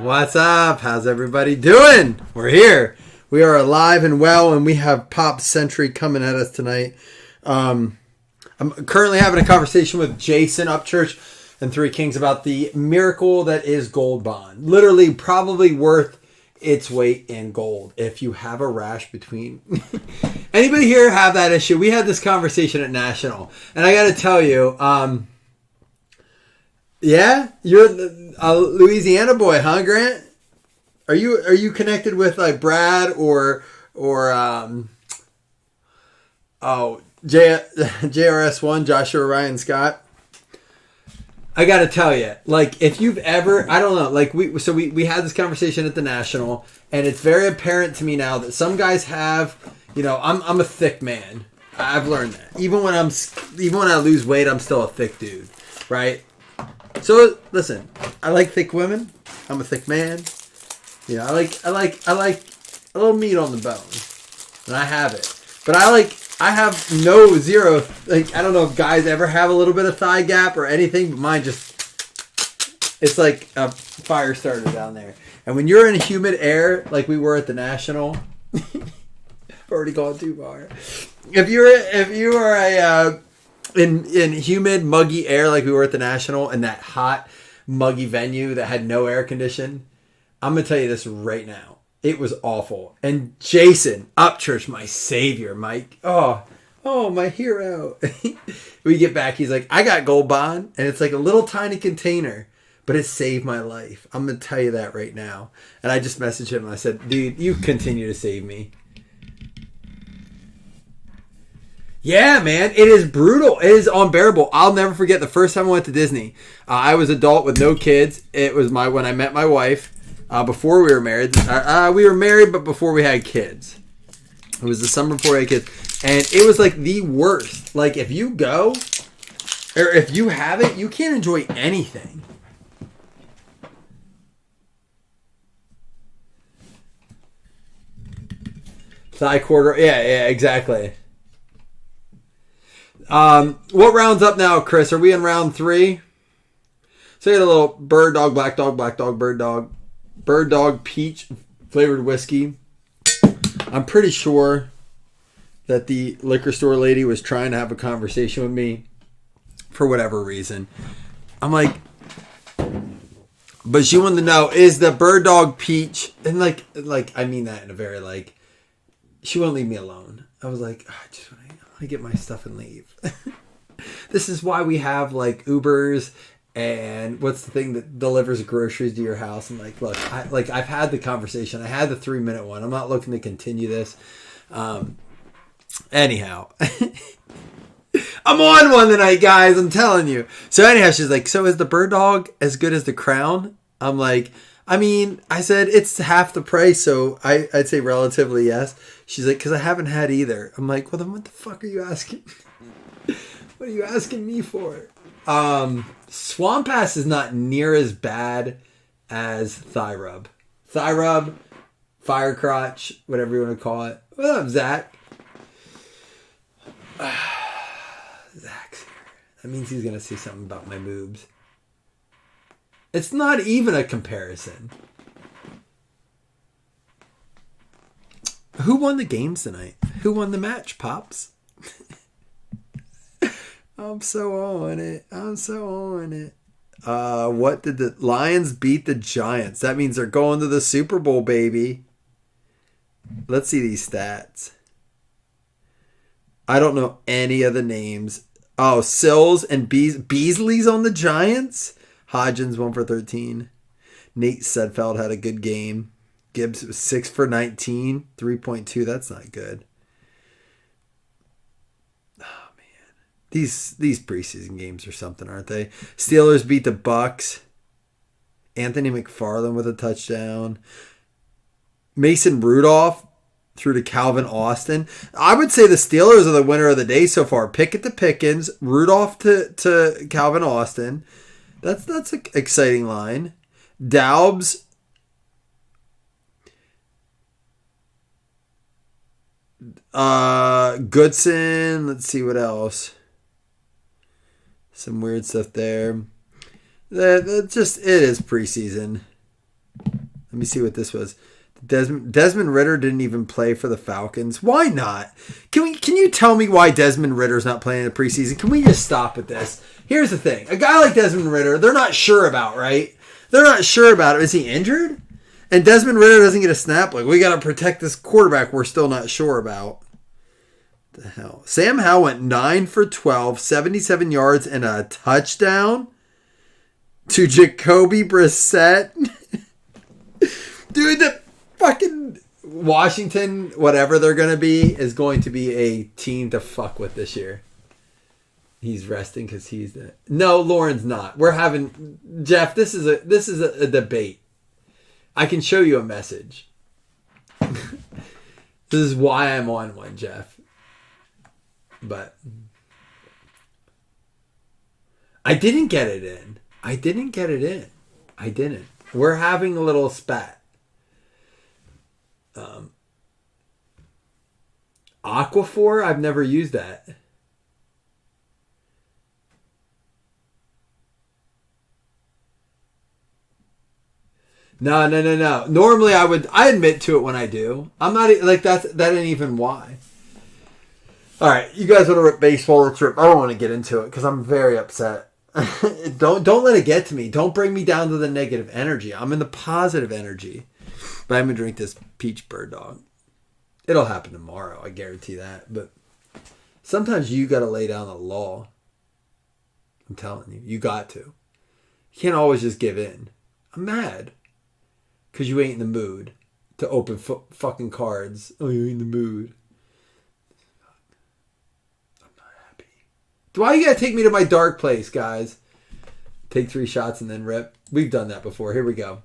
What's up? How's everybody doing? We're here. We are alive and well, and we have Pop Century coming at us tonight. I'm currently having a conversation with Jason Upchurch and Three Kings about the miracle that is Gold Bond. Literally, probably worth its weight in gold. If you have a rash between... Anybody here have that issue? We had this conversation at National, and I got to tell you... Yeah, you're a Louisiana boy, huh, Grant? Are you connected with like Brad or JRS1 Joshua Ryan Scott? I got to tell you, like if you've ever, I don't know, like we had this conversation at the National, and it's very apparent to me now that some guys have, you know, I'm a thick man. I've learned that. Even when I lose weight, I'm still a thick dude, right? So listen, I like thick women. I'm a thick man. You know, I like a little meat on the bone, and I have it. But I have zero. Like I don't know if guys ever have a little bit of thigh gap or anything, but mine it's like a fire starter down there. And when you're in humid air, like we were at the National, I've already gone too far. If you are in humid, muggy air like we were at the National in that hot, muggy venue that had no air condition, I'm going to tell you this right now. It was awful. And Jason Upchurch, my savior, Mike. Oh, my hero. We get back. He's like, I got Gold Bond. And it's like a little tiny container. But it saved my life. I'm going to tell you that right now. And I just messaged him. And I said, dude, you continue to save me. Yeah, man, it is brutal. It is unbearable. I'll never forget the first time I went to Disney. I was adult with no kids. It was when I met my wife before we were married. We were married, but before we had kids. It was the summer before we had kids. And it was like the worst. Like if you go, or if you have it, you can't enjoy anything. Thigh quarter. Yeah, exactly. What round's up now, Chris? Are we in round 3? So you had a little bird dog, black dog, bird dog, peach flavored whiskey. I'm pretty sure that the liquor store lady was trying to have a conversation with me for whatever reason. I'm like, but she wanted to know, is the bird dog peach? And like I mean that in a very like, she won't leave me alone. I was like, I just want to get my stuff and leave. This is why we have like Ubers and what's the thing that delivers groceries to your house. I'm like, look, I've had the conversation. I had the 3-minute one. I'm not looking to continue this. Anyhow, I'm on one tonight, guys. I'm telling you. So anyhow, she's like, so is the bird dog as good as the Crown? I'm like, I mean, I said it's half the price, so I'd say relatively yes. She's like, because I haven't had either. I'm like, well, then what the fuck are you asking? What are you asking me for? Swamp Ass is not near as bad as Thigh Rub. Thigh Rub, Fire Crotch, whatever you want to call it. What up, Zach? Zach's here. That means he's going to say something about my boobs. It's not even a comparison. Who won the games tonight? Who won the match, Pops? I'm so on it. What did the Lions beat the Giants? That means they're going to the Super Bowl, baby. Let's see these stats. I don't know any of the names. Oh, Sills and Beasley's on the Giants? Hodgins 1 for 13. Nate Sedfeld had a good game. Gibbs was 6 for 19. 3.2. That's not good. Oh, man. These preseason games are something, aren't they? Steelers beat the Bucks. Anthony McFarland with a touchdown. Mason Rudolph threw to Calvin Austin. I would say the Steelers are the winner of the day so far. Pickett to Pickens. Rudolph to Calvin Austin. That's an exciting line. Daubs. Goodson. Let's see what else. Some weird stuff there. It is preseason. Let me see what this was. Desmond Ridder didn't even play for the Falcons. Why not? Can you tell me why Desmond Ritter's not playing in the preseason? Can we just stop at this? Here's the thing. A guy like Desmond Ridder, they're not sure about, right? They're not sure about it. Is he injured? And Desmond Ridder doesn't get a snap. Like, we got to protect this quarterback we're still not sure about. What the hell? Sam Howell went 9 for 12, 77 yards, and a touchdown to Jacoby Brissett. Dude, the fucking Washington, whatever they're going to be, is going to be a team to fuck with this year. He's resting because he's the... No, Lauren's not. We're having... Jeff, this is a debate. I can show you a message. This is why I'm on one, Jeff. But I didn't get it in. I didn't. We're having a little spat. Aquaphor, I've never used that. No. Normally I admit to it when I do. I'm not like that ain't even why. All right, you guys want to rip baseball? Let's rip. I don't want to get into it because I'm very upset. Don't let it get to me. Don't bring me down to the negative energy. I'm in the positive energy. But I'm gonna drink this peach bird dog. It'll happen tomorrow. I guarantee that. But sometimes you got to lay down the law. I'm telling you, you got to. You can't always just give in. I'm mad because you ain't in the mood to open fucking cards. Oh, you ain't in the mood. Why you gotta take me to my dark place, guys? Take 3 shots and then rip. We've done that before. Here we go.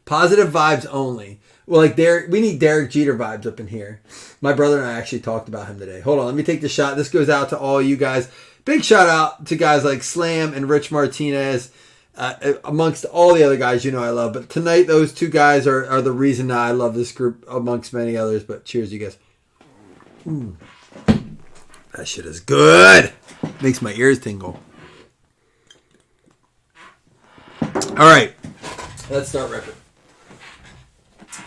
Positive vibes only. Well, like we need Derek Jeter vibes up in here. My brother and I actually talked about him today. Hold on, let me take the shot. This goes out to all you guys. Big shout out to guys like Slam and Rich Martinez, amongst all the other guys you know I love. But tonight, those 2 guys are the reason I love this group, amongst many others. But cheers, you guys. That shit is good. Makes my ears tingle. All right. Let's start ripping.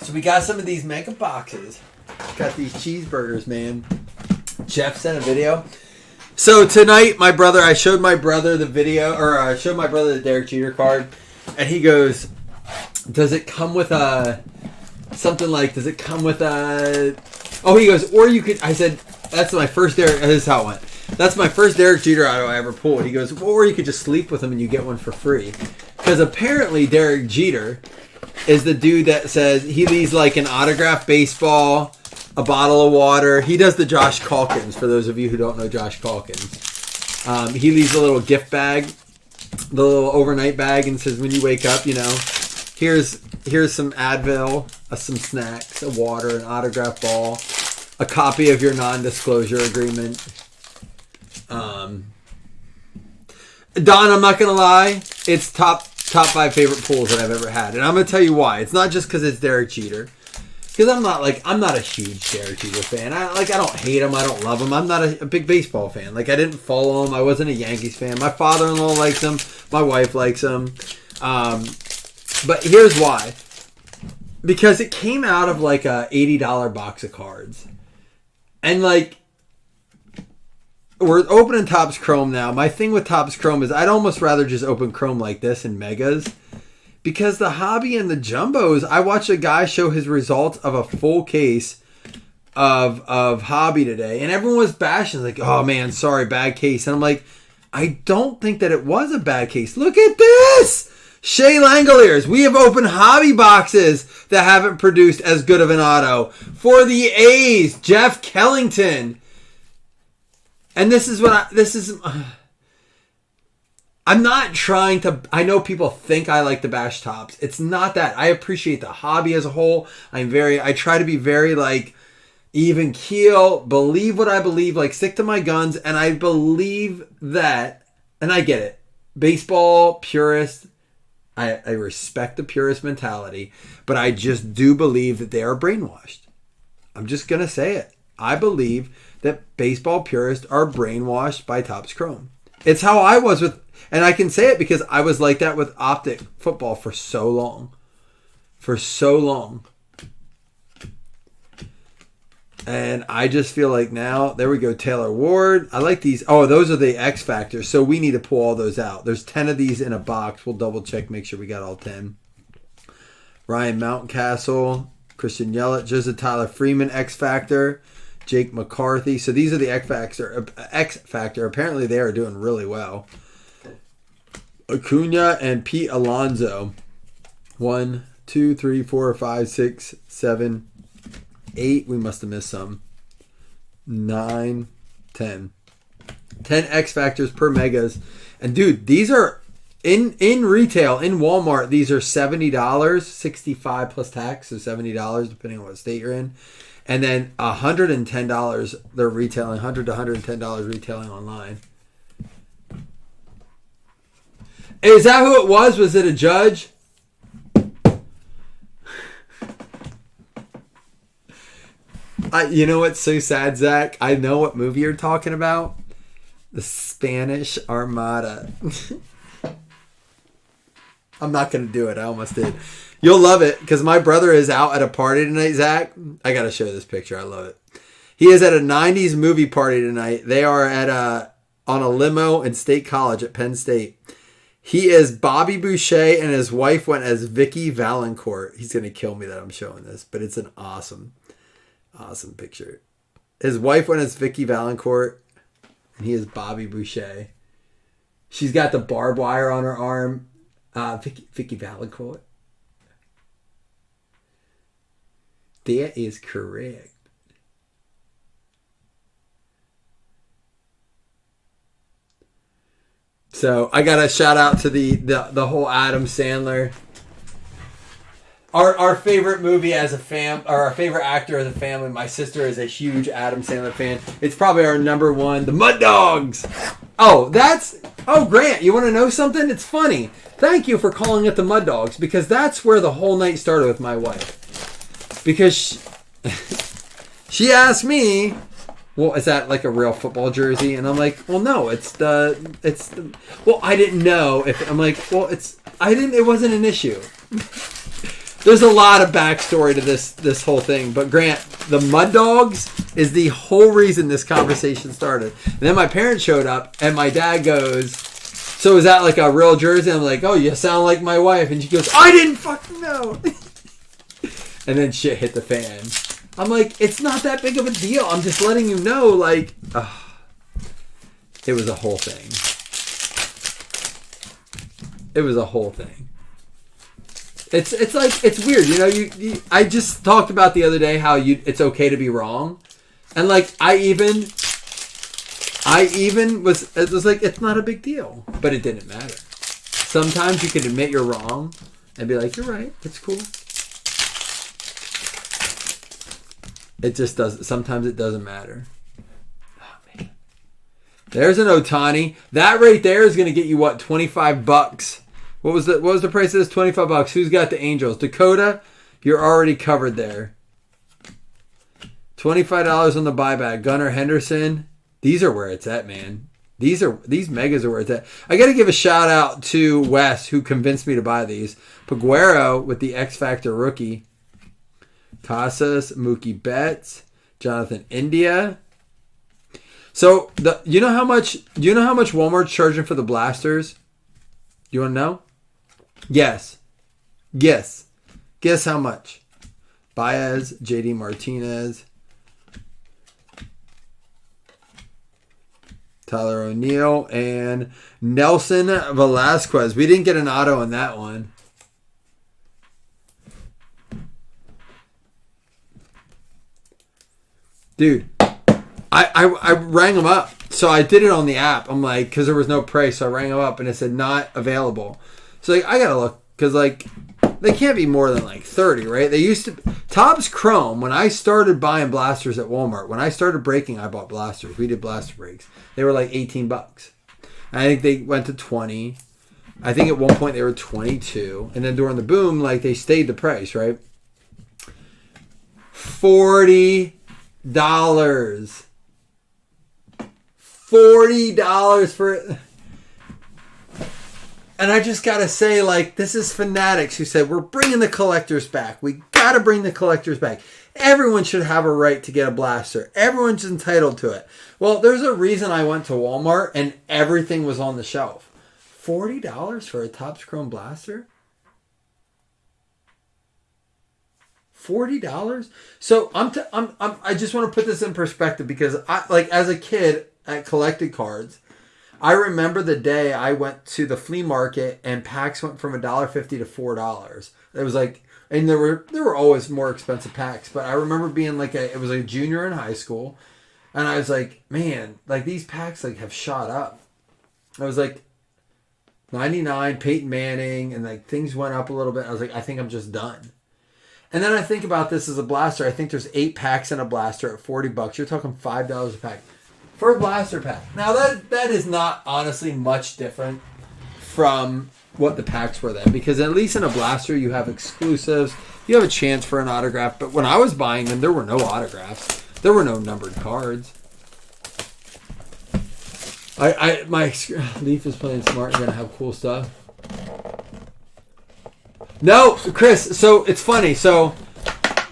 So we got some of these mega boxes. Got these cheeseburgers, man. Jeff sent a video. So tonight, I showed my brother the video, or I showed my brother the Derek Jeter card. And he goes, does it come with a... Something like, does it come with a... Oh, he goes, or you could... I said... That's my first Derek. This is how it went. That's my first Derek Jeter auto I ever pulled. He goes, well, or you could just sleep with him and you get one for free. Because apparently Derek Jeter is the dude that says he leaves like an autographed baseball, a bottle of water. He does the Josh Calkins, for those of you who don't know Josh Calkins. He leaves a little gift bag, the little overnight bag, and says when you wake up, you know, here's some Advil, some snacks, a water, an autographed ball, a copy of your non-disclosure agreement. Don, I'm not gonna lie, it's top 5 favorite pulls that I've ever had, and I'm gonna tell you why. It's not just because it's Derek Jeter, because I'm not a huge Derek Jeter fan. I don't hate him, I don't love him. I'm not a big baseball fan. Like, I didn't follow him. I wasn't a Yankees fan. My father-in-law likes him. My wife likes him. But here's why. Because it came out of like a $80 box of cards. And like, we're opening Topps Chrome now. My thing with Topps Chrome is I'd almost rather just open Chrome like this in Megas. Because the hobby and the jumbos, I watched a guy show his results of a full case of hobby today. And everyone was bashing, like, oh man, sorry, bad case. And I'm like, I don't think that it was a bad case. Look at this! Shea Langoliers, we have opened hobby boxes that haven't produced as good of an auto. For the A's, Jeff Kellington. And this is what I'm not trying to... I know people think I like the bash tops. It's not that. I appreciate the hobby as a whole. I try to be very, like, even keel, believe what I believe, like, stick to my guns, and I believe that, and I get it. Baseball, purist... I respect the purist mentality, but I just do believe that they are brainwashed. I'm just going to say it. I believe that baseball purists are brainwashed by Topps Chrome. It's how I was with, and I can say it because I was like that with Optic football for so long. for so long. And I just feel like now, there we go, Taylor Ward. I like these. Oh, those are the X Factors. So we need to pull all those out. There's 10 of these in a box. We'll double check, make sure we got all 10. Ryan Mountcastle, Christian Yelich, Joseph Tyler Freeman, X Factor, Jake McCarthy. So these are the X Factor. Apparently they are doing really well. Acuna and Pete Alonso. 1, 2, 3, 4, 5, 6, 7, 8. We must have missed some. 9, 10. 10 X Factors per megas. And dude, these are in retail, in Walmart, these are $70, $65 plus tax, so $70 depending on what state you're in. And then $110 they're retailing, $100 to $110 retailing online. Is that who it was? Was it a judge? You know what's so sad, Zach? I know what movie you're talking about. The Spanish Armada. I'm not going to do it. I almost did. You'll love it because my brother is out at a party tonight, Zach. I got to show this picture. I love it. He is at a 90s movie party tonight. They are on a limo in State College at Penn State. He is Bobby Boucher and his wife went as Vicky Valancourt. He's going to kill me that I'm showing this, but it's an awesome picture. His wife went as Vicky Valancourt and he is Bobby Boucher. She's got the barbed wire on her arm. Vicky Valancourt. That is correct. So I got to shout out to the whole Adam Sandler. Our favorite movie as a or our favorite actor as a family. My sister is a huge Adam Sandler fan. It's probably our number one, The Mud Dogs. Oh, Grant, you want to know something? It's funny. Thank you for calling it The Mud Dogs because that's where the whole night started with my wife. Because she asked me, well, is that like a real football jersey? And I'm like, well, no, it's the, well, I didn't know if, I'm like, well, it wasn't an issue. There's a lot of backstory to this whole thing. But Grant, the Mud Dogs is the whole reason this conversation started. And then my parents showed up and my dad goes, so is that like a real jersey? I'm like, oh, you sound like my wife. And she goes, I didn't fucking know. And then shit hit the fan. I'm like, it's not that big of a deal. I'm just letting you know, like, it was a whole thing. It was a whole thing. It's like, it's weird, you know. I just talked about the other day how it's okay to be wrong, and like I even was like, it's not a big deal, but it didn't matter. Sometimes you can admit you're wrong and be like, you're right, it's cool. It just doesn't. Sometimes it doesn't matter. Oh man, there's an Ohtani. That right there is going to get you what, $25. What was the price of this? $25. Who's got the Angels? Dakota, you're already covered there. $25 on the buyback. Gunnar Henderson. These are where it's at, man. These megas are where it's at. I got to give a shout out to Wes who convinced me to buy these. Paguero with the X Factor rookie. Casas, Mookie Betts, Jonathan India. So you know how much Walmart's charging for the blasters? You want to know? Yes. Guess how much? Baez, JD Martinez, Tyler O'Neill, and Nelson Velasquez. We didn't get an auto on that one. Dude, I rang them up. So I did it on the app. I'm like, because there was no price. So I rang them up and it said not available. So like, I got to look because like they can't be more than like 30, right? They used to. Topps Chrome, when I started buying blasters at Walmart, when I started breaking, I bought blasters. We did blaster breaks. They were like $18. I think they went to 20. I think at one point they were 22. And then during the boom, like they stayed the price, right? $40. $40 for And I just got to say, like, this is fanatics who said, we're bringing the collectors back. We got to bring the collectors back. Everyone should have a right to get a blaster. Everyone's entitled to it. Well, there's a reason I went to Walmart and everything was on the shelf. $40 for a Topps Chrome blaster? $40? So I just want to put this in perspective because as a kid, I collected cards. I remember the day I went to the flea market and packs went from $1.50 to $4. It was like, and there were always more expensive packs, but I remember being it was a junior in high school, and I was like, man, like these packs like have shot up. I was like 99 Peyton Manning, and like things went up a little bit. I was like, I think I'm just done. And then I think about this as a blaster. I think there's 8 packs in a blaster at $40. You're talking $5 a pack for a blaster pack. Now that is not honestly much different from what the packs were then, because at least in a blaster you have exclusives, you have a chance for an autograph. But when I was buying them, there were no autographs, there were no numbered cards. My Leaf is playing smart and gonna have cool stuff. No, Chris, so it's funny. So,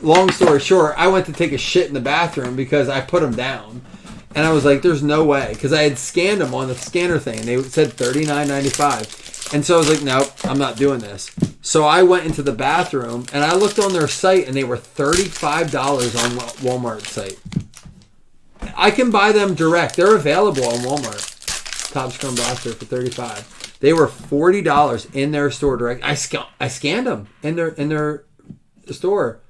long story short, I went to take a shit in the bathroom because I put them down. And I was like, there's no way. Because I had scanned them on the scanner thing. And they said $39.95. And so I was like, nope, I'm not doing this. So I went into the bathroom and I looked on their site and they were $35 on Walmart's site. I can buy them direct. They're available on Walmart. Topps Chrome Blaster for $35. They were $40 in their store direct. I scanned them in their store.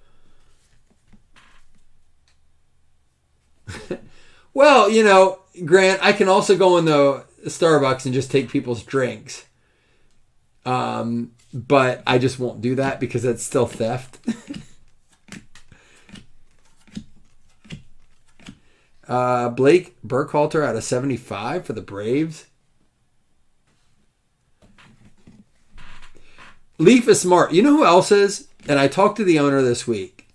Well, you know, Grant, I can also go in the Starbucks and just take people's drinks. But I just won't do that because it's still theft. Blake Burkhalter out of 75 for the Braves. Leaf is smart. You know who else is? And I talked to the owner this week.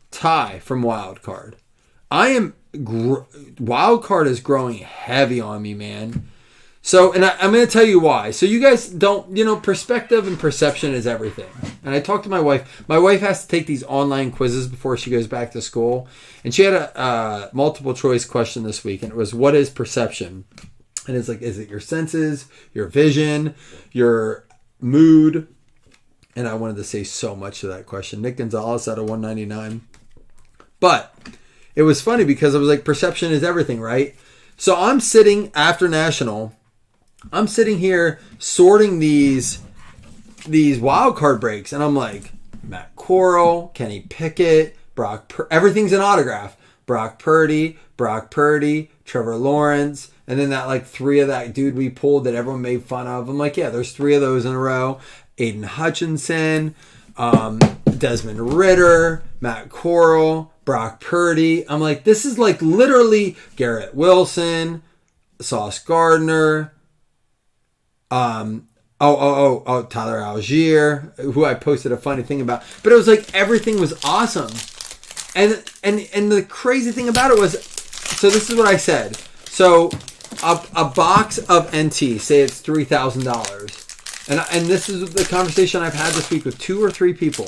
Ty from Wildcard. Wildcard is growing heavy on me, man. So, and I'm going to tell you why. So you guys don't, perspective and perception is everything. And I talked to my wife. My wife has to take these online quizzes before she goes back to school. And she had a multiple choice question this week. And it was, what is perception? And it's like, is it your senses, your vision, your mood? And I wanted to say so much to that question. Nick Gonzalez out of 199. But it was funny because I was like, perception is everything, right? So I'm sitting after National. I'm sitting here sorting these wild card breaks. And I'm like, Matt Corral, Kenny Pickett, everything's an autograph. Brock Purdy, Trevor Lawrence. And then that 3 of that dude we pulled that everyone made fun of. I'm like, yeah, there's 3 of those in a row. Aiden Hutchinson, Desmond Ridder, Matt Corral, Brock Purdy. I'm like, this is literally Garrett Wilson, Sauce Gardner, Tyler Algier, who I posted a funny thing about. But it was everything was awesome. And the crazy thing about it was, so this is what I said. So a box of NT, say it's $3,000. And this is the conversation I've had this week with 2 or 3 people.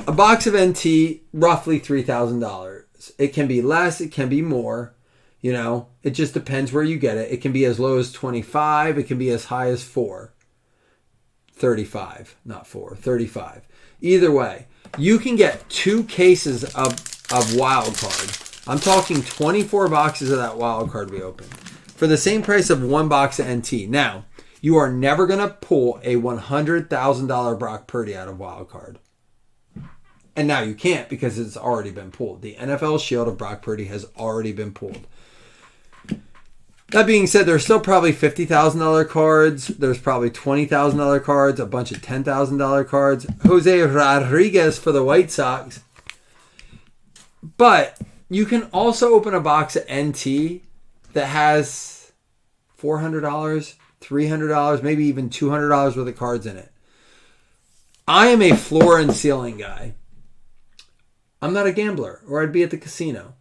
A box of NT, roughly $3,000. It can be less, it can be more. It just depends where you get it. It can be as low as 25. It can be as high as 35, not 4, 35. Either way, you can get 2 cases of wild card. I'm talking 24 boxes of that wild card we opened for the same price of 1 box of NT. Now, you are never going to pull a $100,000 Brock Purdy out of wild card. And now you can't because it's already been pulled. The NFL Shield of Brock Purdy has already been pulled. That being said, there's still probably $50,000 cards. There's probably $20,000 cards, a bunch of $10,000 cards. Jose Rodriguez for the White Sox. But you can also open a box of NT that has $400, $300, maybe even $200 worth of cards in it. I am a floor and ceiling guy. I'm not a gambler, or I'd be at the casino.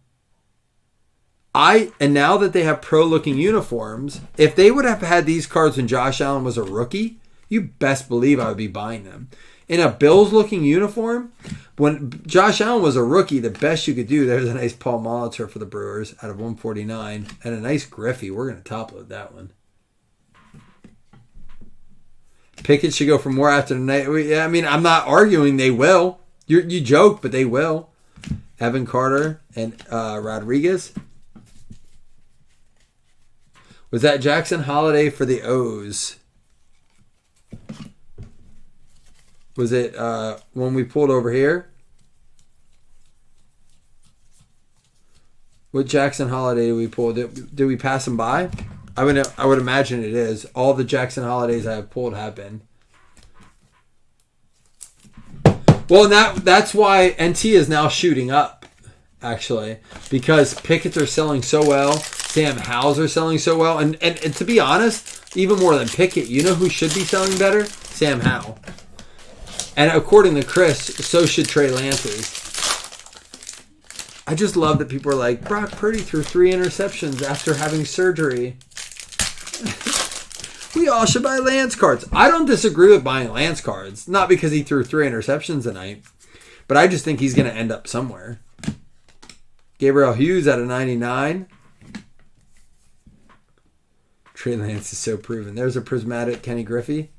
And now that they have pro-looking uniforms, if they would have had these cards when Josh Allen was a rookie, you best believe I would be buying them. In a Bills-looking uniform, when Josh Allen was a rookie, the best you could do, there's a nice Paul Molitor for the Brewers out of 149, and a nice Griffey. We're going to top-load that one. Pickett should go for more after tonight. I mean, I'm not arguing they will. You joke, but they will. Evan Carter and Rodriguez. Was that Jackson Holiday for the O's? Was it when we pulled over here? What Jackson Holiday did we pull? Did we pass him by? I would imagine it is. All the Jackson Holidays I have pulled have been. Well, that's why NT is now shooting up, actually, because Pickett's are selling so well. Sam Howell's are selling so well. And to be honest, even more than Pickett, you know who should be selling better? Sam Howell. And according to Chris, so should Trey Lance's. I just love that people are like, Brock Purdy threw 3 interceptions after having surgery. We all should buy Lance cards. I don't disagree with buying Lance cards. Not because he threw 3 interceptions tonight. But I just think he's going to end up somewhere. Gabriel Hughes at a 99. Trey Lance is so proven. There's a prismatic Kenny Griffey.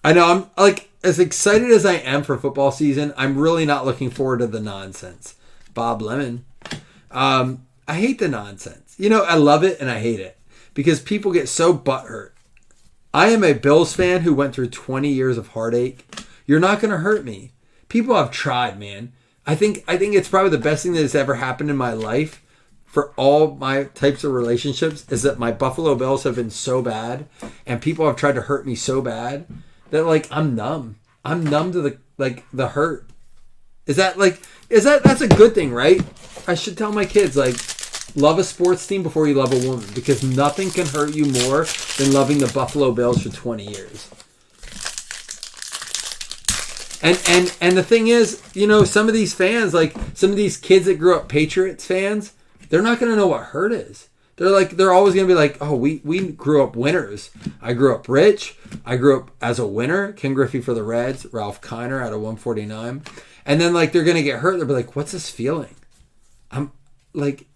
I know, I'm like, as excited as I am for football season, I'm really not looking forward to the nonsense. Bob Lemon. I hate the nonsense. You know, I love it and I hate it. Because people get so butthurt. I am a Bills fan who went through 20 years of heartache. You're not going to hurt me. People have tried, man. I think it's probably the best thing that has ever happened in my life for all my types of relationships is that my Buffalo Bills have been so bad and people have tried to hurt me so bad that like I'm numb. I'm numb to the hurt. That's a good thing, right? I should tell my kids like love a sports team before you love a woman because nothing can hurt you more than loving the Buffalo Bills for 20 years. And the thing is, you know, some of these fans, like some of these kids that grew up Patriots fans, they're not going to know what hurt is. They're always going to be like, oh, we grew up winners. I grew up rich. I grew up as a winner. Ken Griffey for the Reds. Ralph Kiner out of 149. And then like they're going to get hurt. They'll be like, what's this feeling? I'm like,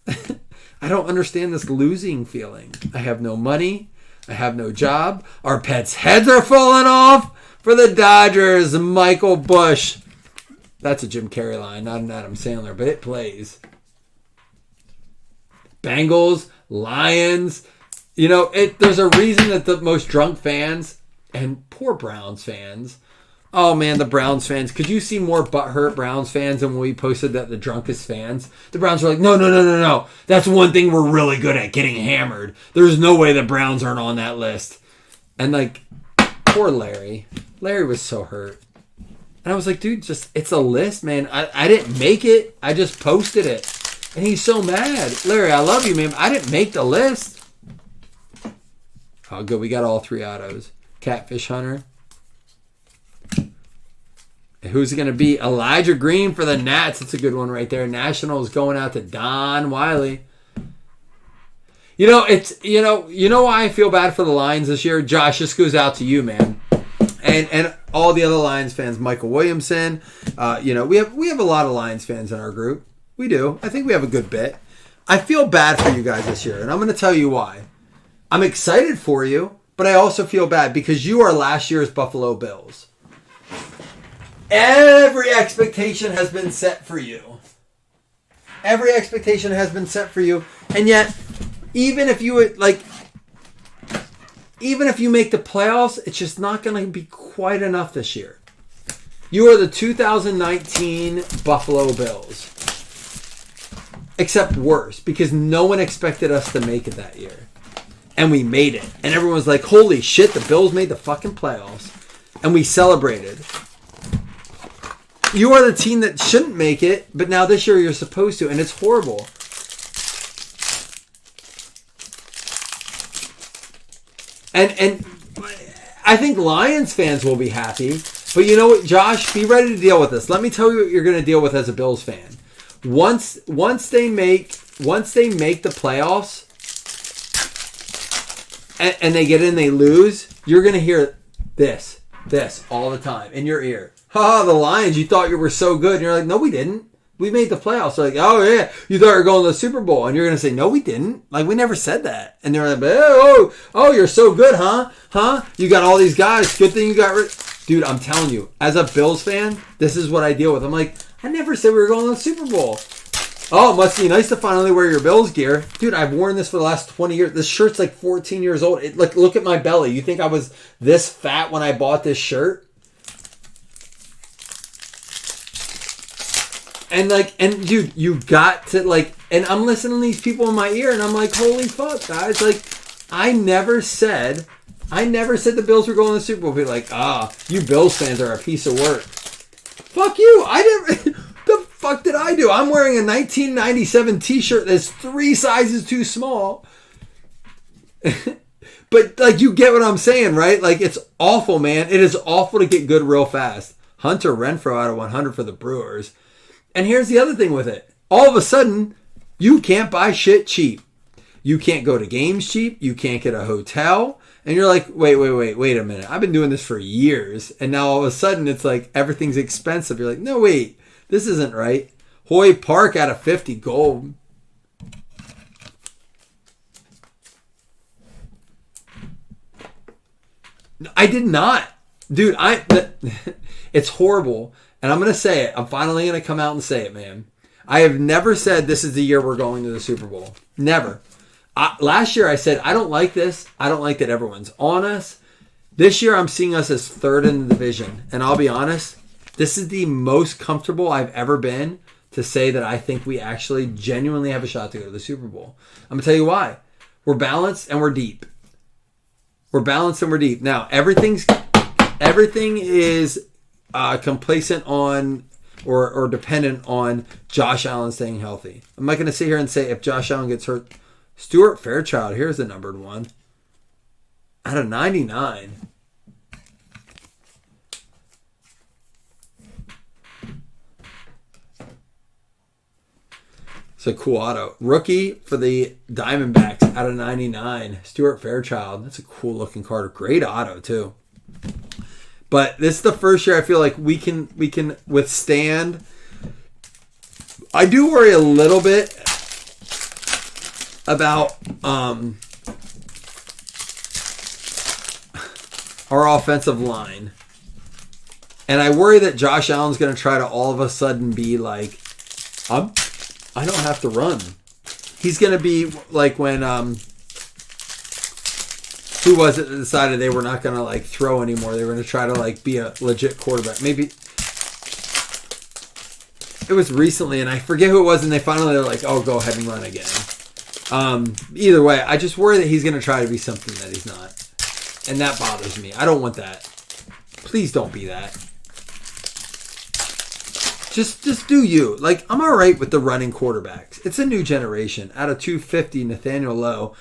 I don't understand this losing feeling. I have no money. I have no job. Our pets' heads are falling off. For the Dodgers, Michael Bush. That's a Jim Carrey line, not an Adam Sandler, but it plays. Bengals, Lions. You know, there's a reason that the most drunk fans, and poor Browns fans, oh man, the Browns fans, could you see more butthurt Browns fans than when we posted that the drunkest fans? The Browns were like, no. That's one thing we're really good at, getting hammered. There's no way the Browns aren't on that list. And like, poor Larry. Larry was so hurt. And I was like, dude, it's a list, man. I didn't make it. I just posted it. And he's so mad. Larry, I love you, man. I didn't make the list. Oh, good. We got all 3 autos. Catfish Hunter. Who's it going to be? Elijah Green for the Nats. That's a good one right there. Nationals going out to Don Wiley. You know why I feel bad for the Lions this year? Josh, this goes out to you, man. And all the other Lions fans, Michael Williamson. We have a lot of Lions fans in our group. We do. I think we have a good bit. I feel bad for you guys this year, and I'm going to tell you why. I'm excited for you, but I also feel bad because you are last year's Buffalo Bills. Every expectation has been set for you. Every expectation has been set for you, and yet, even if you make the playoffs, it's just not going to be quite enough this year. You are the 2019 Buffalo Bills. Except worse, because no one expected us to make it that year. And we made it. And everyone was like, holy shit, the Bills made the fucking playoffs. And we celebrated. You are the team that shouldn't make it, but now this year you're supposed to, and it's horrible. And I think Lions fans will be happy. But you know what, Josh? Be ready to deal with this. Let me tell you what you're going to deal with as a Bills fan. once they make the playoffs and they get in, they lose, you're gonna hear this all the time in your ear. Ha, the Lions, you thought you were so good. And you're like, no, we didn't. We made the playoffs. They're like, oh yeah, you thought you were going to the Super Bowl. And you're gonna say, no, we didn't. Like, we never said that. And they're like, oh, you're so good, huh? You got all these guys. Good thing you got rid. Dude, I'm telling you, as a Bills fan, this is what I deal with. I'm like, I never said we were going to the Super Bowl. Oh, it must be nice to finally wear your Bills gear. Dude, I've worn this for the last 20 years. This shirt's like 14 years old. Look at my belly. You think I was this fat when I bought this shirt? And dude, you got to and I'm listening to these people in my ear and I'm like, holy fuck, guys. Like, I never said the Bills were going to the Super Bowl. Be like, you Bills fans are a piece of work. Fuck you. I never, the fuck did I do? I'm wearing a 1997 t-shirt that's 3 sizes too small. But like, you get what I'm saying, right? Like, it's awful, man. It is awful to get good real fast. Hunter Renfrow out of 100 for the Brewers. And here's the other thing with it. All of a sudden, you can't buy shit cheap. You can't go to games cheap. You can't get a hotel. And you're like, wait a minute. I've been doing this for years. And now all of a sudden, it's like everything's expensive. You're like, no, wait. This isn't right. Hoy Park out of 50 gold. I did not. Dude, it's horrible. And I'm going to say it. I'm finally going to come out and say it, man. I have never said this is the year we're going to the Super Bowl. Never. Last year I said, I don't like this. I don't like that everyone's on us. This year I'm seeing us as third in the division. And I'll be honest, this is the most comfortable I've ever been to say that I think we actually genuinely have a shot to go to the Super Bowl. I'm going to tell you why. We're balanced and we're deep. We're balanced and we're deep. Now, everything is complacent on or dependent on Josh Allen staying healthy. I'm not going to sit here and say if Josh Allen gets hurt. Stuart Fairchild, here's the numbered one. Out of 99. It's a cool auto. Rookie for the Diamondbacks out of 99. Stuart Fairchild. That's a cool looking card. Great auto too. But this is the first year I feel like we can withstand. I do worry a little bit about our offensive line. And I worry that Josh Allen's going to try to all of a sudden be like, I don't have to run. He's going to be like when, who was it that decided they were not going to like throw anymore? They were going to try to like be a legit quarterback. Maybe it was recently and I forget who it was. And they finally were like, oh, go ahead and run again. Either way, I just worry that he's going to try to be something that he's not. And that bothers me. I don't want that. Please don't be that. Just do you. Like, I'm all right with the running quarterbacks. It's a new generation. Out of 250, Nathaniel Lowe.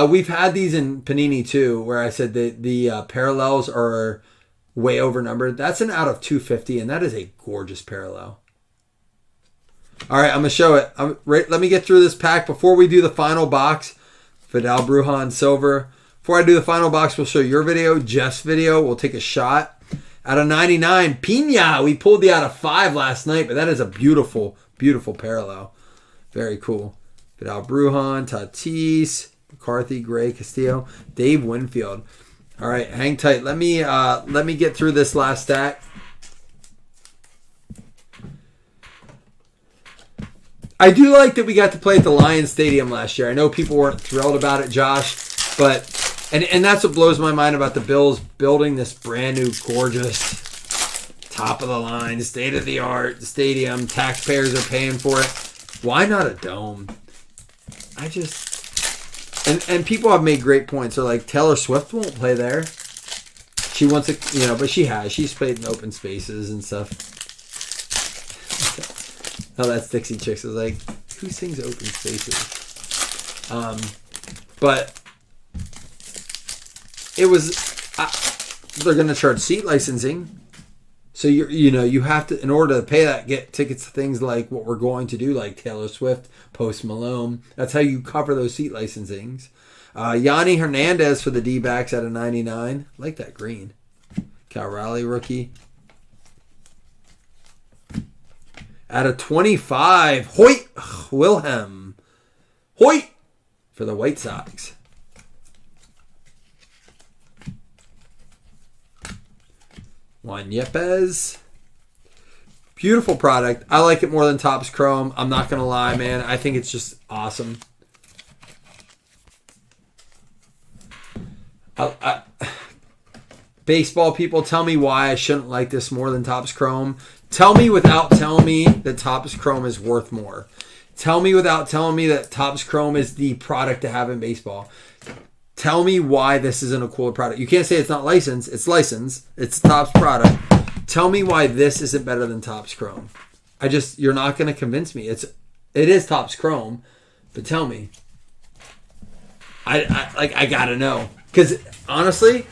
We've had these in Panini too, where I said that the parallels are way overnumbered. That's an out of 250, and that is a gorgeous parallel. All right, I'm going to show it. Let me get through this pack before we do the final box. Vidal Brujan Silver. Before I do the final box, we'll show your video, Jeff's video. We'll take a shot. Out of 99, Pina. We pulled the out of 5 last night, but that is a beautiful, beautiful parallel. Very cool. Vidal Brujan, Tatis, McCarthy, Gray, Castillo, Dave Winfield. All right, hang tight. Let me get through this last stack. I do like that we got to play at the Lions Stadium last year. I know people weren't thrilled about it, Josh, but and that's what blows my mind about the Bills building this brand new, gorgeous, top of the line, state of the art stadium. Taxpayers are paying for it. Why not a dome? And people have made great points. They're like, Taylor Swift won't play there. She wants to, but she has. She's played in open spaces and stuff. Oh, that's Dixie Chicks. I was like, who sings open spaces? But it was, they're going to charge seat licensing. So you have to, in order to pay that, get tickets to things like what we're going to do, like Taylor Swift, Post Malone. That's how you cover those seat licensings. Yanni Hernandez for the D-backs at a 99. I like that green. Cal Raleigh rookie. At a 25, Hoyt Wilhelm. Hoyt for the White Sox. Juan Yepes. Beautiful product. I like it more than Topps Chrome. I'm not going to lie, man. I think it's just awesome. Baseball people, tell me why I shouldn't like this more than Topps Chrome. Tell me without telling me that Topps Chrome is worth more. Tell me without telling me that Topps Chrome is the product to have in baseball. Tell me why this isn't a cooler product. You can't say it's not licensed. It's licensed. It's Topps product. Tell me why this isn't better than Topps Chrome. You're not going to convince me. It is Topps Chrome, but tell me. I gotta know, because honestly,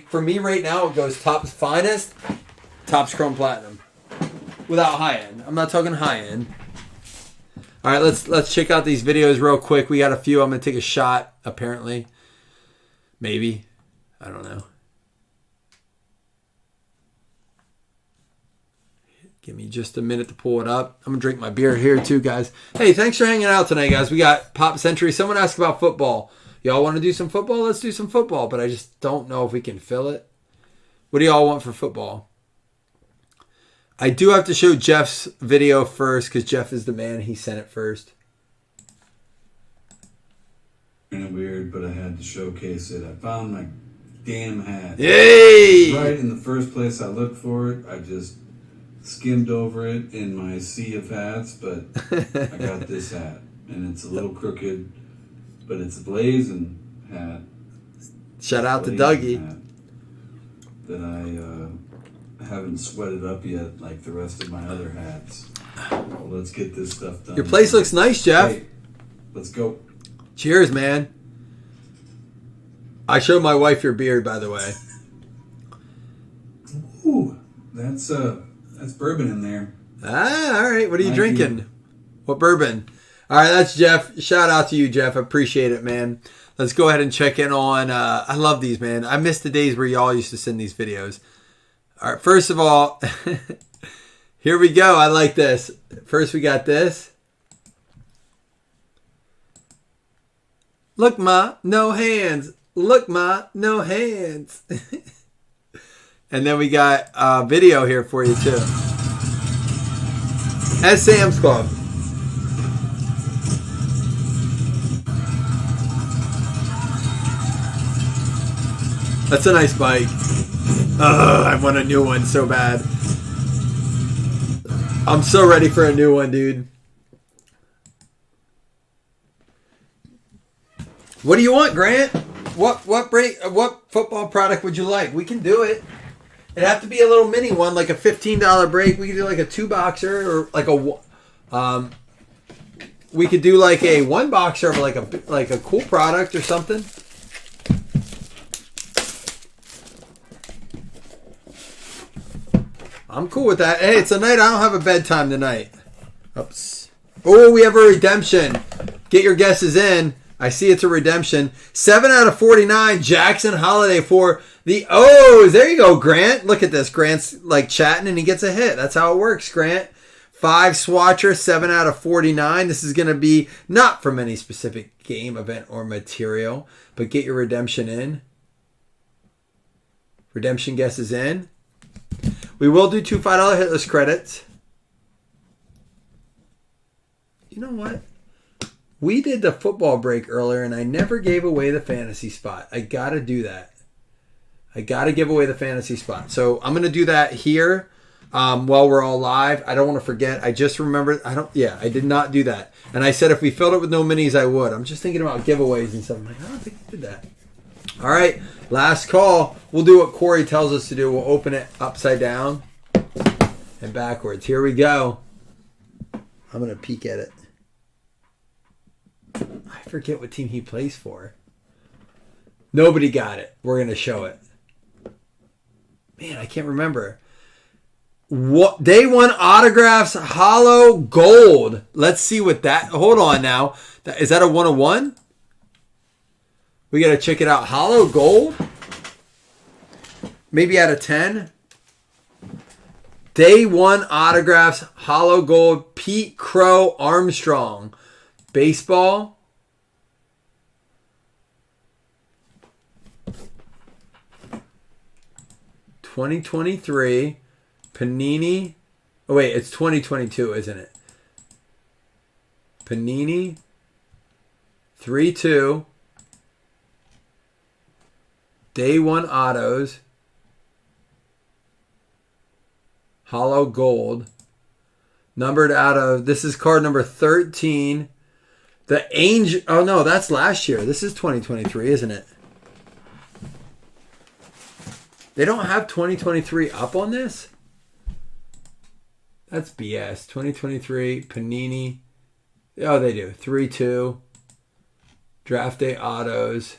for me right now it goes Topps Finest, Topps Chrome Platinum, without high end. I'm not talking high end. All right, let's check out these videos real quick. We got a few. I'm gonna take a shot. Apparently, maybe, I don't know. Give me just a minute to pull it up. I'm going to drink my beer here too, guys. Hey, thanks for hanging out tonight, guys. We got Pop Century. Someone asked about football. Y'all want to do some football? Let's do some football, but I just don't know if we can fill it. What do y'all want for football? I do have to show Jeff's video first because Jeff is the man. He sent it first. Kind of weird, but I had to showcase it. I found my damn hat. Yay! Right in the first place I looked for it. I just skimmed over it in my sea of hats, but I got this hat, and it's a little crooked, but it's a blazing hat. Shout out to Dougie. That I haven't sweated up yet like the rest of my other hats. Well, let's get this stuff done. Your place looks nice, Jeff. Hey, let's go. Cheers, man. I showed my wife your beard, by the way. Ooh, that's bourbon in there. Ah, all right. What are you drinking? What bourbon? All right, that's Jeff. Shout out to you, Jeff. I appreciate it, man. Let's go ahead and check in on... I love these, man. I miss the days where y'all used to send these videos. All right, first of all, here we go. I like this. First, we got this. Look, ma, no hands. Look, ma, no hands. And then we got a video here for you, too. At Sam's Club. That's a nice bike. Ugh, I want a new one so bad. I'm so ready for a new one, dude. What do you want, Grant? What football product would you like? We can do it. It'd have to be a little mini one, like a $15 break. We could do like a 2-boxer or like a we could do like a 1-boxer of like a cool product or something. I'm cool with that. Hey, it's a night. I don't have a bedtime tonight. Oops. Oh, we have a redemption. Get your guesses in. I see it's a redemption. 7 out of 49. Jackson Holiday for the O's. There you go, Grant. Look at this. Grant's like chatting and he gets a hit. That's how it works, Grant. 5 swatcher, 7 out of 49. This is going to be not from any specific game, event, or material, but get your redemption in. Redemption guesses in. We will do 2 $5 hitless credits. You know what? We did the football break earlier, and I never gave away the fantasy spot. I got to do that. I got to give away the fantasy spot. So I'm going to do that here while we're all live. I don't want to forget. I just remembered. I did not do that. And I said if we filled it with no minis, I would. I'm just thinking about giveaways and stuff. I'm like, I don't think I did that. All right, last call. We'll do what Corey tells us to do. We'll open it upside down and backwards. Here we go. I'm going to peek at it. I forget what team he plays for. Nobody got it. We're going to show it. Man, I can't remember. What day one autographs, hollow gold. Let's see what that. Hold on now. Is that a 101? We got to check it out. Hollow gold. Maybe out of 10. Day one autographs, hollow gold. Pete Crow Armstrong. Baseball. $2023. Panini. Oh, wait. It's 2022, isn't it? Panini. 3-2. Day one autos. Hollow gold. Numbered out of... This is card number 13. The Angel... Oh, no. That's last year. This is 2023, isn't it? They don't have 2023 up on this? That's BS. 2023, Panini. Oh, they do. 3-2. Draft day autos.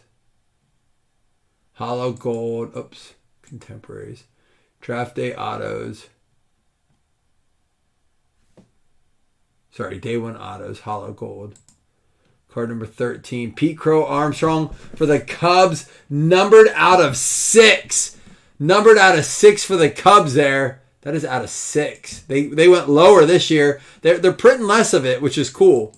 Hollow gold. Oops. Contemporaries. Draft day autos. Sorry, day one autos. Hollow gold. Card number 13. Pete Crow Armstrong for the Cubs. Numbered out of 6. Numbered out of 6 for the Cubs there. That is out of 6. They went lower this year. They're printing less of it, which is cool.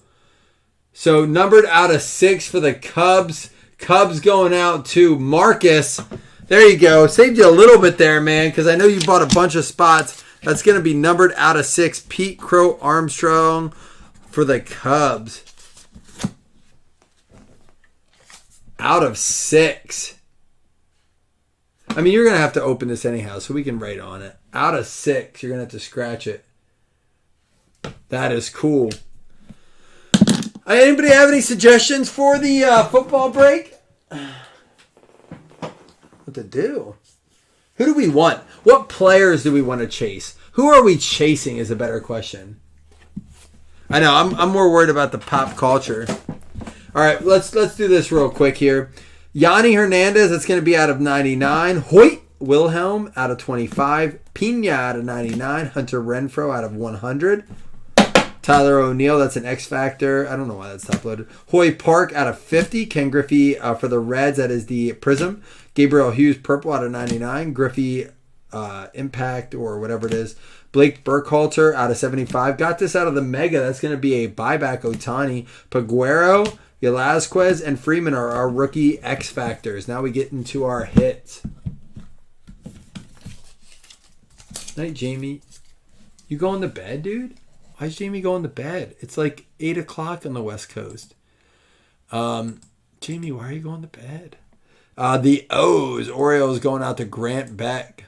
So numbered out of 6 for the Cubs. Cubs going out to Marcus. There you go. Saved you a little bit there, man, because I know you bought a bunch of spots. That's going to be numbered out of 6. Pete Crow Armstrong for the Cubs. Out of 6. I mean, you're going to have to open this anyhow, so we can write on it. Out of 6, you're going to have to scratch it. That is cool. Anybody have any suggestions for the football break? What to do? Who do we want? What players do we want to chase? Who are we chasing is a better question. I know, I'm more worried about the pop culture. All right, let's do this real quick here. Yanni Hernandez, that's going to be out of 99. Hoyt Wilhelm out of 25. Pina out of 99. Hunter Renfroe out of 100. Tyler O'Neill, that's an X Factor. I don't know why that's top loaded. Hoy Park out of 50. Ken Griffey for the Reds, that is the Prism. Gabriel Hughes, purple out of 99. Griffey Impact or whatever it is. Blake Burkhalter out of 75. Got this out of the Mega. That's going to be a buyback Otani. Paguero, Velasquez, and Freeman are our rookie X Factors. Now we get into our hits. Night, Jamie. You going to bed, dude? Why is Jamie going to bed? It's like 8 o'clock on the West Coast. Jamie, why are you going to bed? The O's. Orioles going out to Grant Beck.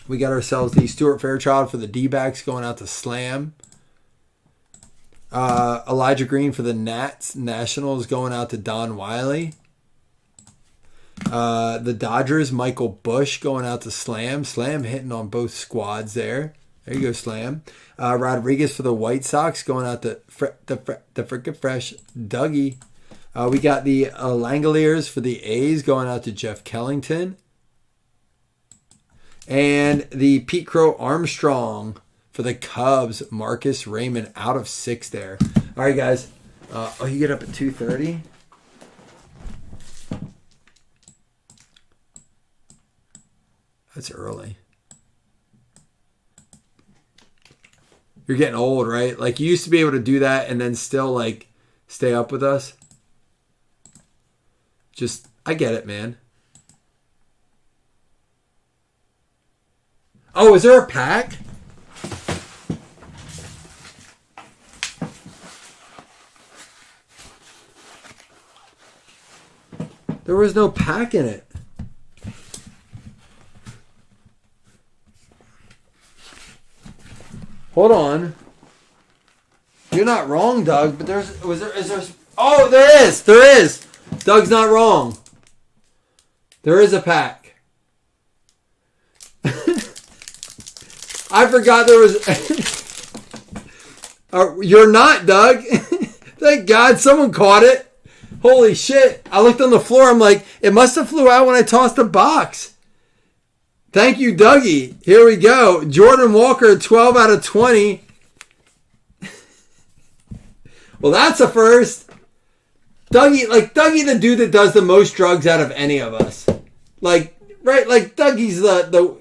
We got ourselves the Stuart Fairchild for the D-backs going out to Slam. Elijah Green for the Nats. Nationals going out to Don Wiley. The Dodgers, Michael Bush going out to Slam. Slam hitting on both squads there. There you go, Slam. Rodriguez for the White Sox going out to the frickin' fresh Dougie. We got the Langoliers for the A's going out to Jeff Kellington. And the Pete Crow Armstrong for the Cubs, Marcus Raymond out of 6 there. All right, guys. You get up at 2:30? That's early. You're getting old, right? Like, you used to be able to do that and then still, like, stay up with us. Just, I get it, man. Oh, is there a pack? There was no pack in it. Hold on. You're not wrong, Doug, but is there oh, there is. Doug's not wrong. There is a pack. I forgot there was you're not, Doug. Thank God someone caught it. Holy shit. I looked on the floor. I'm like, it must have flew out when I tossed the box. Thank you, Dougie. Here we go. Jordan Walker, 12 out of 20. Well, that's a first. Dougie, the dude that does the most drugs out of any of us. Like, right? Like, Dougie's the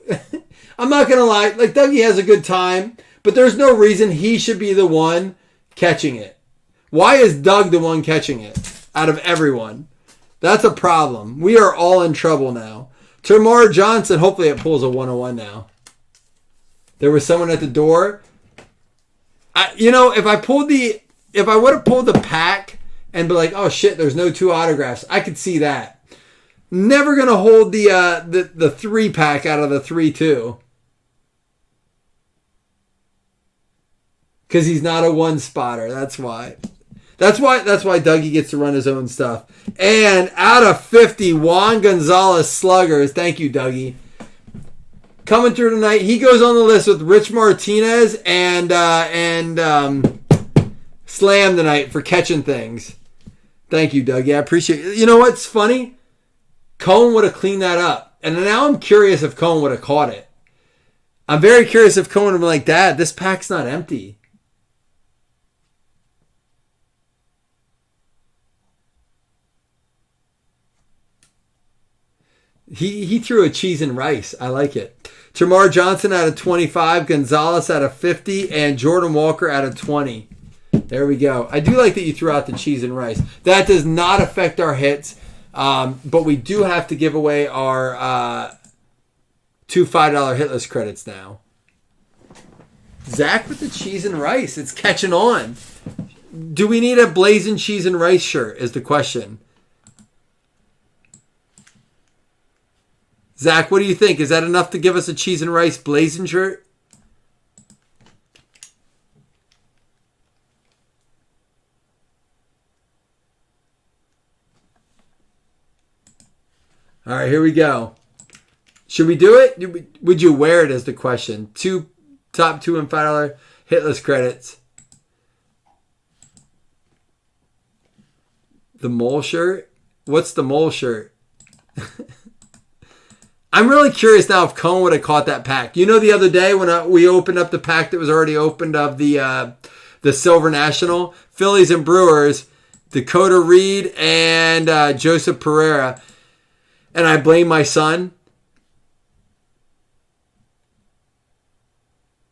I'm not going to lie. Like, Dougie has a good time, but there's no reason he should be the one catching it. Why is Doug the one catching it out of everyone? That's a problem. We are all in trouble now. Tamar Johnson, hopefully it pulls a 101 now. There was someone at the door. If I would have pulled the pack and be like, oh shit, there's no 2 autographs, I could see that. Never gonna hold the 3-pack out of the 3-2. Because he's not a 1-spotter. That's why. That's why Dougie gets to run his own stuff. And out of 50, Juan Gonzalez Sluggers. Thank you, Dougie. Coming through tonight. He goes on the list with Rich Martinez and Slam tonight for catching things. Thank you, Dougie. I appreciate it. You know what's funny? Cohen would have cleaned that up. And now I'm curious if Cohen would have caught it. I'm very curious if Cohen would have been like, Dad, this pack's not empty. He threw a cheese and rice. I like it. Tamar Johnson out of 25, Gonzalez out of 50, and Jordan Walker out of 20. There we go. I do like that you threw out the cheese and rice. That does not affect our hits, but we do have to give away our 2 $5 hitless credits now. Zach with the cheese and rice. It's catching on. Do we need a blazing cheese and rice shirt is the question. Zach, what do you think? Is that enough to give us a cheese and rice blazing shirt? All right, here we go. Should we do it? Would you wear it is the question. Top 2 and $5 hitless credits. The mole shirt? What's the mole shirt? I'm really curious now if Cohen would have caught that pack. You know, the other day when we opened up the pack that was already opened of the Silver National, Phillies and Brewers, Dakota Reed and Joseph Pereira, and I blame my son.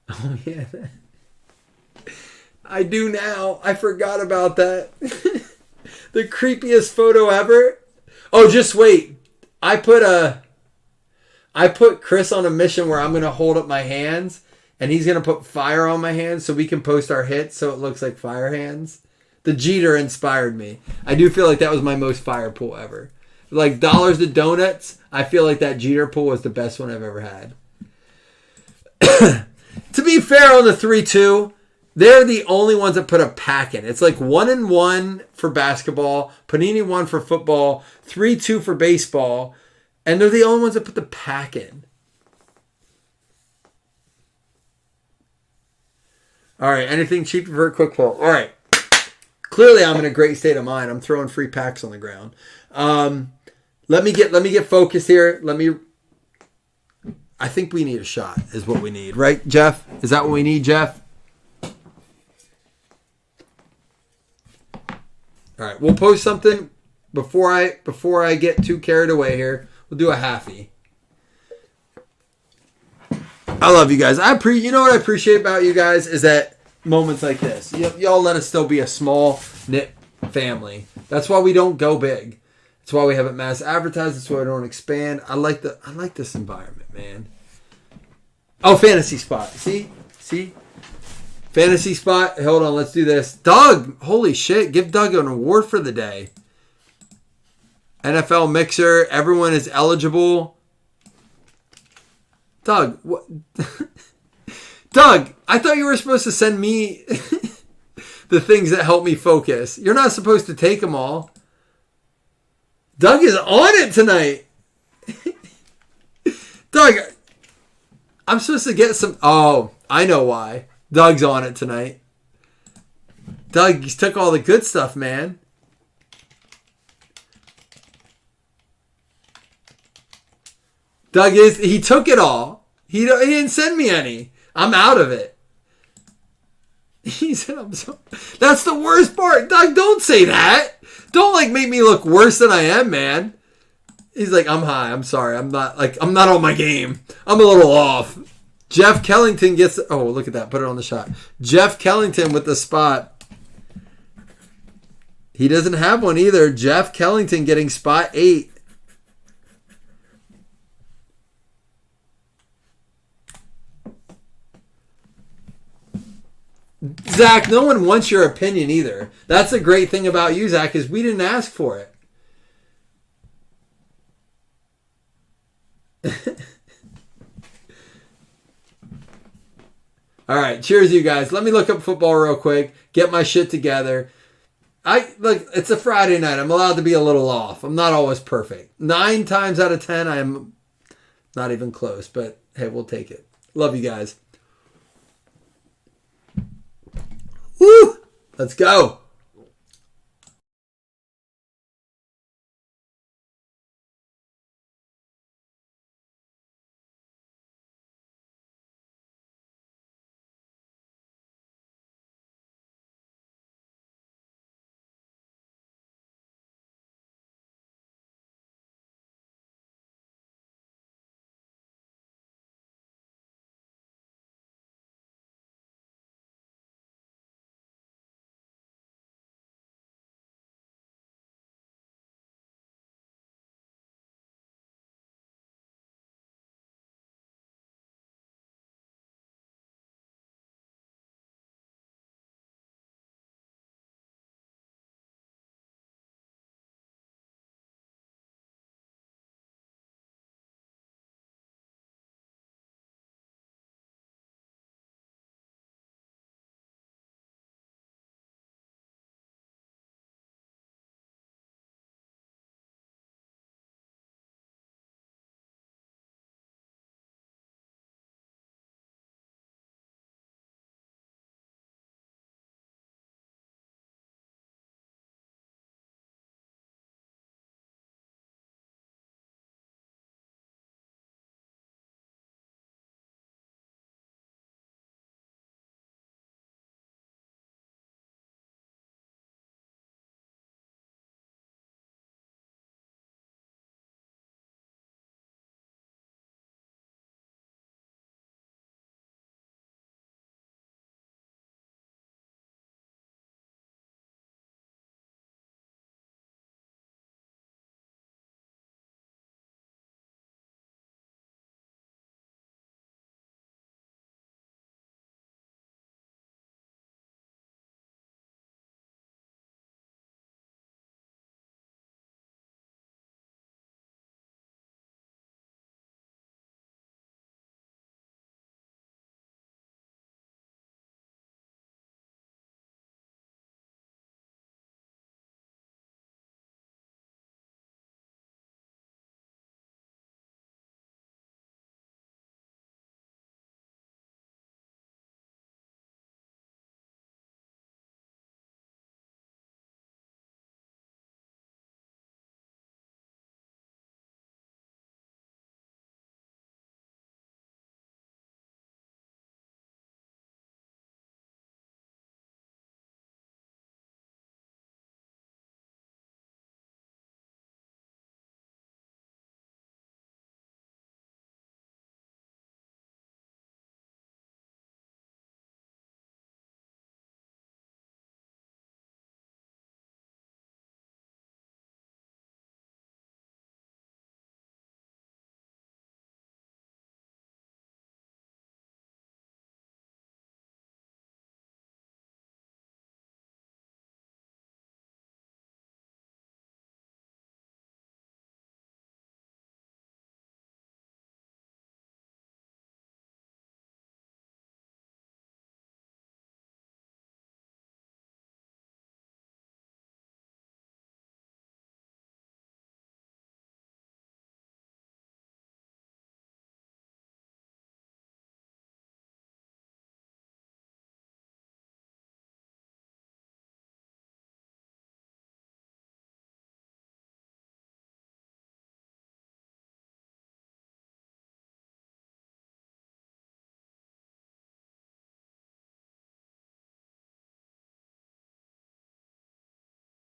Oh yeah, I do now. I forgot about that. The creepiest photo ever. Oh, just wait. I put Chris on a mission where I'm going to hold up my hands and he's going to put fire on my hands so we can post our hits so it looks like fire hands. The Jeter inspired me. I do feel like that was my most fire pull ever. Like dollars to donuts, I feel like that Jeter pull was the best one I've ever had. To be fair on the 3-2, they're the only ones that put a pack in. It's like 1-1 for basketball, Panini 1 for football, 3-2 for baseball. And they're the only ones that put the pack in. All right, anything cheap for a quick pull? All right. Clearly, I'm in a great state of mind. I'm throwing free packs on the ground. Let me get focused here. I think we need a shot is what we need. Right, Jeff? Is that what we need, Jeff? All right, we'll post something before I get too carried away here. We'll do a halfie. I love you guys. You know what I appreciate about you guys is that moments like this. Y'all let us still be a small knit family. That's why we don't go big. That's why we haven't mass advertised. That's why we don't expand. I like this environment, man. Oh, fantasy spot. See? Fantasy spot. Hold on, let's do this. Doug, holy shit. Give Doug an award for the day. NFL Mixer. Everyone is eligible. Doug, what? Doug, I thought you were supposed to send me the things that help me focus. You're not supposed to take them all. Doug is on it tonight. Doug, I'm supposed to get some... Oh, I know why. Doug's on it tonight. Doug, you took all the good stuff, man. Doug he took it all. He didn't send me any. I'm out of it. He said, that's the worst part. Doug, don't say that. Don't make me look worse than I am, man. He's like, I'm high. I'm sorry. I'm not on my game. I'm a little off. Jeff Kellington gets, oh, look at that. Put it on the shot. Jeff Kellington with the spot. He doesn't have one either. Jeff Kellington getting spot 8. Zach, no one wants your opinion either. That's the great thing about you, Zach, is we didn't ask for it. All right, cheers, you guys. Let me look up football real quick, get my shit together. It's a Friday night. I'm allowed to be a little off. I'm not always perfect. 9 times out of 10, I am not even close, but hey, we'll take it. Love you guys. Woo! Let's go.